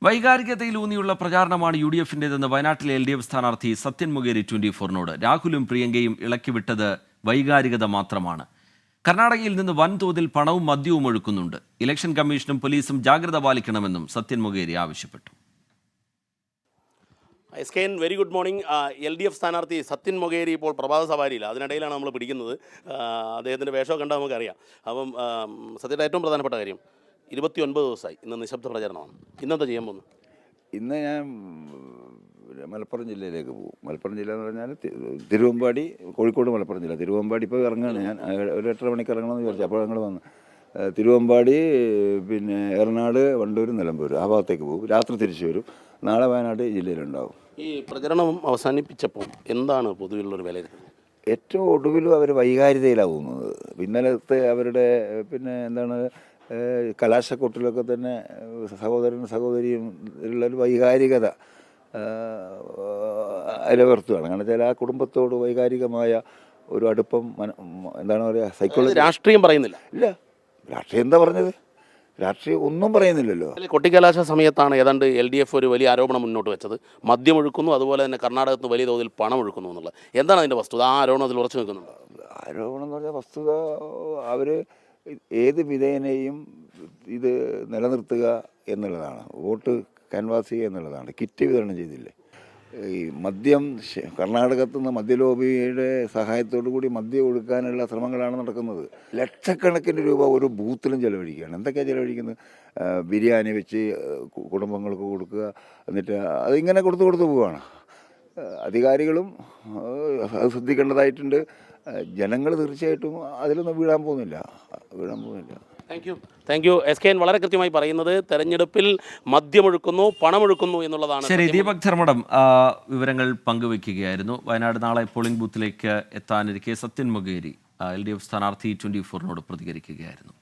വൈകാരികതയിലൂന്നിയുള്ള പ്രചാരണമാണ് UDF-ന്റേതെന്ന് വയനാട്ടിലെ LDF സ്ഥാനാർത്ഥി സത്യൻ മൊകേരി 24-നോട്. രാഹുലും പ്രിയങ്കയും ഇളക്കിവിട്ടത് വൈകാരികത മാത്രമാണ്. കർണാടകയിൽ നിന്ന് വൻതോതിൽ പണവും മദ്യവും ഒഴുക്കുന്നുണ്ട്. ഇലക്ഷൻ കമ്മീഷനും പോലീസും ജാഗ്രത പാലിക്കണമെന്നും സത്യൻ മൊകേരി ആവശ്യപ്പെട്ടു. Very good morning. LDF സ്ഥാനാർത്ഥി സത്യൻ മൊകേരി ഇപ്പോൾ പ്രഭാത സവാരിയില്ല, അതിനിടയിലാണ് നമ്മൾ പിടിക്കുന്നത്. അദ്ദേഹത്തിൻ്റെ വേഷം കണ്ടാൽ നമുക്കറിയാം. അപ്പം സത്യയുടെ ഏറ്റവും പ്രധാനപ്പെട്ട കാര്യം 29 ദിവസമായി ഇന്ന് നിശബ്ദ പ്രചാരണമാണ്. ഇന്നെന്താ ചെയ്യാൻ പോകുന്നു? ഇന്ന് ഞാൻ മലപ്പുറം ജില്ലയിലേക്ക് പോകും. മലപ്പുറം ജില്ല എന്ന് പറഞ്ഞാൽ തിരുവമ്പാടി, കോഴിക്കോട് മലപ്പുറം ജില്ല. തിരുവമ്പാടി ഇപ്പോൾ ഇറങ്ങുകയാണ്. ഞാൻ ഒരു 8:30 മണിക്ക് ഇറങ്ങണമെന്ന് വിചാരിച്ചു. അപ്പോൾ ഞങ്ങൾ വന്ന് തിരുവമ്പാടി, പിന്നെ എറണാട്, വണ്ടൂർ, നിലമ്പൂർ ആ ഭാഗത്തേക്ക് പോകും. രാത്രി തിരിച്ചു വരും. നാളെ വയനാട് ജില്ലയിലുണ്ടാവും. ഈ പ്രചരണം അവസാനിപ്പിച്ചപ്പോൾ എന്താണ് പൊതുവിലുള്ളൊരു വിലയിരുത്തൽ? ഏറ്റവും ഒടുവിലും അവർ വൈകാരികതയിലാവുന്നത്. ഇന്നലത്തെ അവരുടെ എന്താണ് കലാശക്കൊട്ടിലൊക്കെ തന്നെ സഹോദരനും സഹോദരിയും ഉള്ളൊരു വൈകാരികത അലവർത്തുകയാണ്. കാരണം വെച്ചാൽ ആ കുടുംബത്തോട് വൈകാരികമായ ഒരു അടുപ്പം എന്താണ് പറയുക, സൈക്കോളജി. രാഷ്ട്രീയം പറയുന്നില്ല. ഇല്ല, രാഷ്ട്രീയം എന്താ പറഞ്ഞത്? രാഷ്ട്രീയം ഒന്നും പറയുന്നില്ലല്ലോ. കൊട്ടിക്കലാശ സമയത്താണ് ഏതാണ്ട് LDF ഒരു വലിയ ആരോപണം മുന്നോട്ട് വെച്ചത്. മദ്യം ഒഴുക്കുന്നു, അതുപോലെ തന്നെ കർണാടകത്തിൽ വലിയ തോതിൽ പണം ഒഴുക്കുന്നു എന്നുള്ളത്. എന്താണ് അതിൻ്റെ വസ്തുത? ആ ആരോപണത്തിൽ ഉറച്ചു നിൽക്കുന്നുണ്ട്. ആരോപണം എന്ന് പറഞ്ഞാൽ വസ്തുത, അവർ ഏത് വിധേയനെയും ഇത് നിലനിർത്തുക എന്നുള്ളതാണ്. വോട്ട് ക്യാൻവാസ് ചെയ്യുക എന്നുള്ളതാണ്. കിറ്റ് വിതരണം ചെയ്തില്ലേ? ഈ മദ്യം കർണാടകത്തിൽ നിന്ന് മദ്യലോബിയുടെ സഹായത്തോടു കൂടി മദ്യം ഒഴുക്കാനുള്ള ശ്രമങ്ങളാണ് നടക്കുന്നത്. ലക്ഷക്കണക്കിന് രൂപ ഒരു ബൂത്തിലും ചെലവഴിക്കുകയാണ്. എന്തൊക്കെയാണ് ചെലവഴിക്കുന്നത്? ബിരിയാണി വെച്ച് കുടുംബങ്ങൾക്ക് കൊടുക്കുക, എന്നിട്ട് അതിങ്ങനെ കൊടുത്തു പോവുകയാണ്. അധികാരികളും അത് ശ്രദ്ധിക്കേണ്ടതായിട്ടുണ്ട്. ജനങ്ങൾ തീർച്ചയായിട്ടും അതിലൊന്നും വീഴാൻ പോകുന്നില്ല. Thank you. SKN വളരെ കൃത്യമായി പറയുന്നത് തെരഞ്ഞെടുപ്പിൽ മദ്യമൊഴുക്കുന്നു, പണമൊഴുക്കുന്നു എന്നുള്ളതാണ്. ശരി, ദീപക് ധർമ്മടം വിവരങ്ങൾ പങ്കുവയ്ക്കുകയായിരുന്നു. വയനാട് നാളെ പോളിംഗ് ബൂത്തിലേക്ക് എത്താനിരിക്കെ സത്യൻ മൊകേരി LDF സ്ഥാനാർത്ഥി 24-നോട് പ്രതികരിക്കുകയായിരുന്നു.